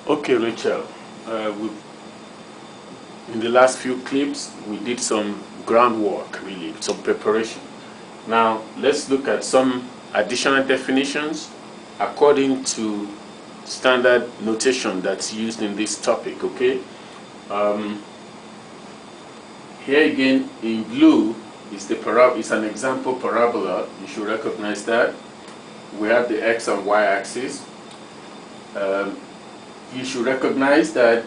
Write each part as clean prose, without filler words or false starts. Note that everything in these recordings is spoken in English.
Okay, Rachel, in the last few clips, we did some groundwork, really, some preparation. Now, let's look at some additional definitions according to standard notation that's used in this topic, okay? Here again, in blue, is an example parabola. You should recognize that. We have the x and y axis. You should recognize that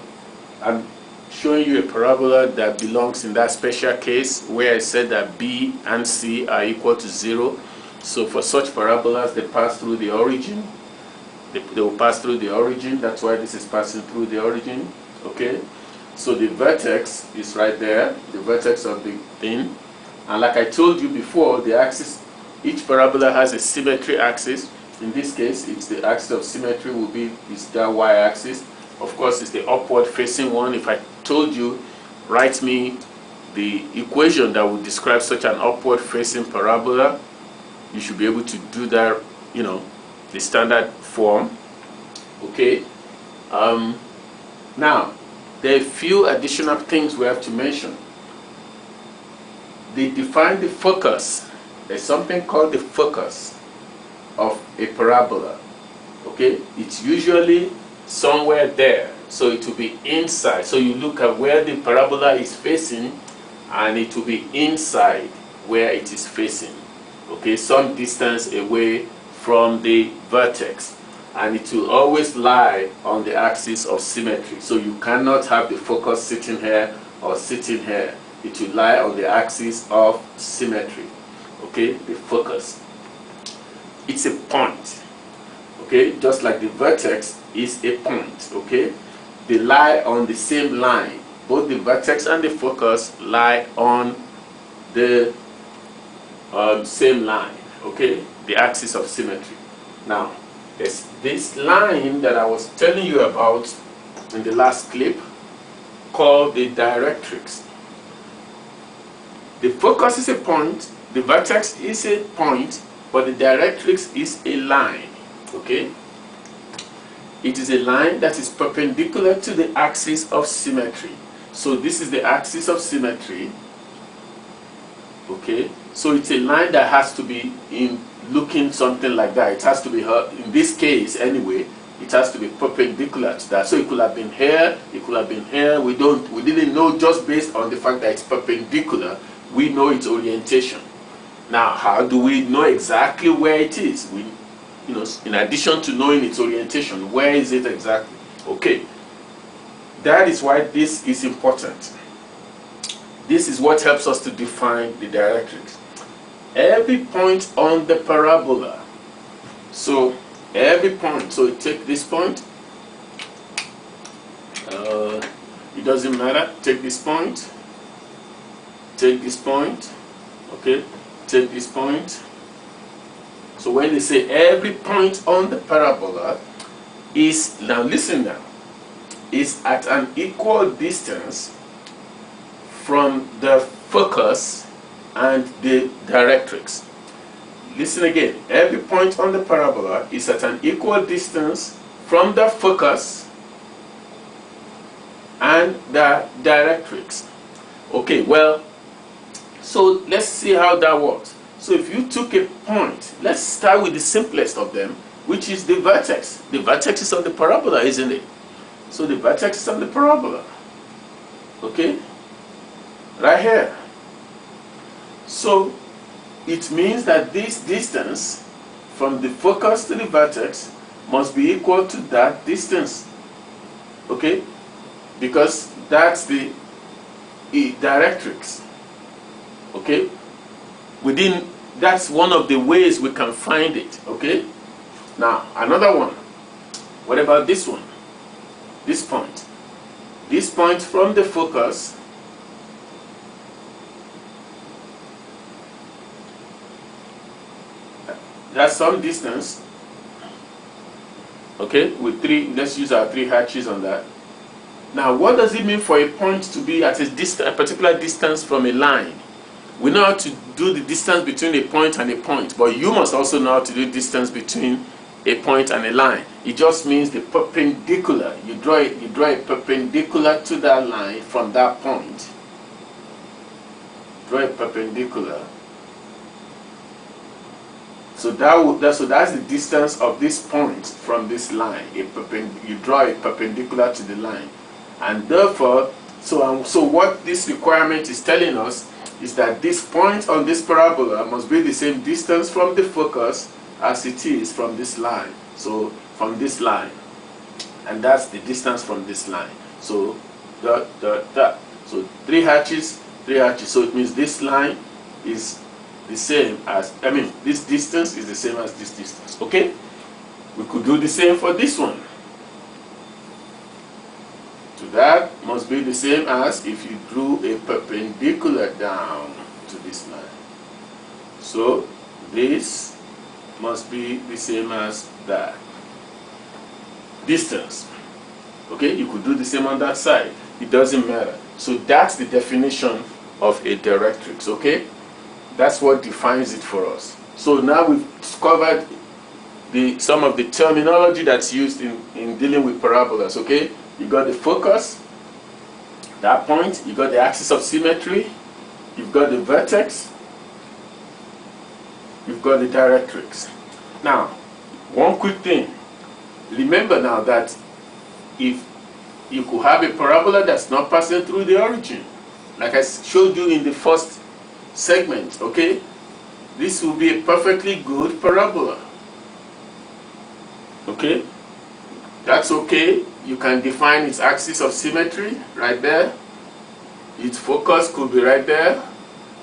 I'm showing you a parabola that belongs in that special case where I said that b and c are equal to 0. So for such parabolas, they pass through the origin. They will pass through the origin. That's why this is passing through the origin. Okay? So the vertex is right there, the vertex of the thing. And like I told you before, the axis, each parabola has a symmetry axis. In this case, it's the axis of symmetry is that y-axis. Of course, it's the upward facing one. If I told you, write me the equation that would describe such an upward facing parabola, you should be able to do that, you know, the standard form. Okay. Now, there are a few additional things we have to mention. They define the focus. There's something called the focus of a parabola. Okay, it's usually somewhere there, so it will be inside. So you look at where the parabola is facing, and it will be inside where it is facing. Okay, some distance away from the vertex, and it will always lie on the axis of symmetry. So you cannot have the focus sitting here or sitting here. It will lie on the axis of symmetry. Okay, the focus. It's a point. Okay, just like the vertex is a point. Okay, they lie on the same line. Both the vertex and the focus lie on the same line. Okay, the axis of symmetry. Now, there's this line that I was telling you about in the last clip called the directrix. The focus is a point, the vertex is a point, but the directrix is a line. Okay? It is a line that is perpendicular to the axis of symmetry. So this is the axis of symmetry. Okay? So it's a line that has to be looking something like that. It has to be, in this case anyway, it has to be perpendicular to that. So it could have been here, it could have been here. We didn't know just based on the fact that it's perpendicular. We know its orientation. Now, how do we know exactly where it is? In addition to knowing its orientation, where is it exactly? Okay, that is why this is important. This is what helps us to define the directrix. Every point on the parabola. So every point. So you take this point. It doesn't matter. Take this point. Take this point. Okay. Take this point. So when they say every point on the parabola is, now listen now, is at an equal distance from the focus and the directrix. Listen again. Every point on the parabola is at an equal distance from the focus and the directrix. Okay, well, so let's see how that works. So if you took a point, let's start with the simplest of them, which is the vertex. The vertex is on the parabola, isn't it? So the vertex is on the parabola. Okay? Right here. So it means that this distance from the focus to the vertex must be equal to that distance. Okay? Because that's the directrix. Okay? That's one of the ways we can find it. Okay? Now, another one. What about this one? This point. This point from the focus that's some distance. Okay, with let's use our 3 hatches on that. Now, what does it mean for a point to be at a particular distance from a line? We know how to do the distance between a point and a point, but you must also know how to do distance between a point and a line. It just means the perpendicular. You draw a perpendicular to that line from that point. Draw a perpendicular. So that's the distance of this point from this line. You draw a perpendicular to the line, and therefore, so what this requirement is telling us is that this point on this parabola must be the same distance from the focus as it is from this line. So from this line, and that's the distance from this line. So so 3 hatches, 3 hatches. So it means this line is the same as, this distance is the same as this distance. Okay, we could do the same for this one. So that must be the same as if you drew a perpendicular down to this line. So this must be the same as that distance. Okay, you could do the same on that side. It doesn't matter. So that's the definition of a directrix. Okay, that's what defines it for us. So now we've covered some of the terminology that's used in dealing with parabolas. Okay, you got the focus, that point, you got the axis of symmetry, you've got the vertex, you've got the directrix. Now, one quick thing. Remember now that if you could have a parabola that's not passing through the origin, like I showed you in the first segment, okay, this will be a perfectly good parabola. Okay, that's okay. You can define its axis of symmetry right there. Its focus could be right there.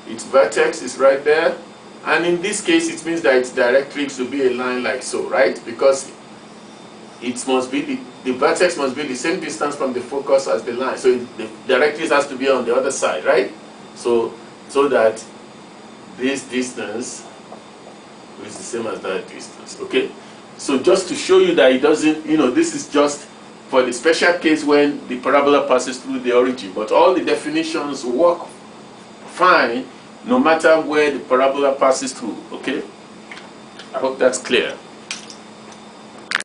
Its vertex is right there. And in this case, it means that its directrix will be a line like so, right? Because it must be the vertex must be the same distance from the focus as the line. So the directrix has to be on the other side, right? So that this distance is the same as that distance. Okay? So just to show you that it doesn't, this is just for the special case when the parabola passes through the origin. But all the definitions work fine no matter where the parabola passes through. Okay? I hope that's clear.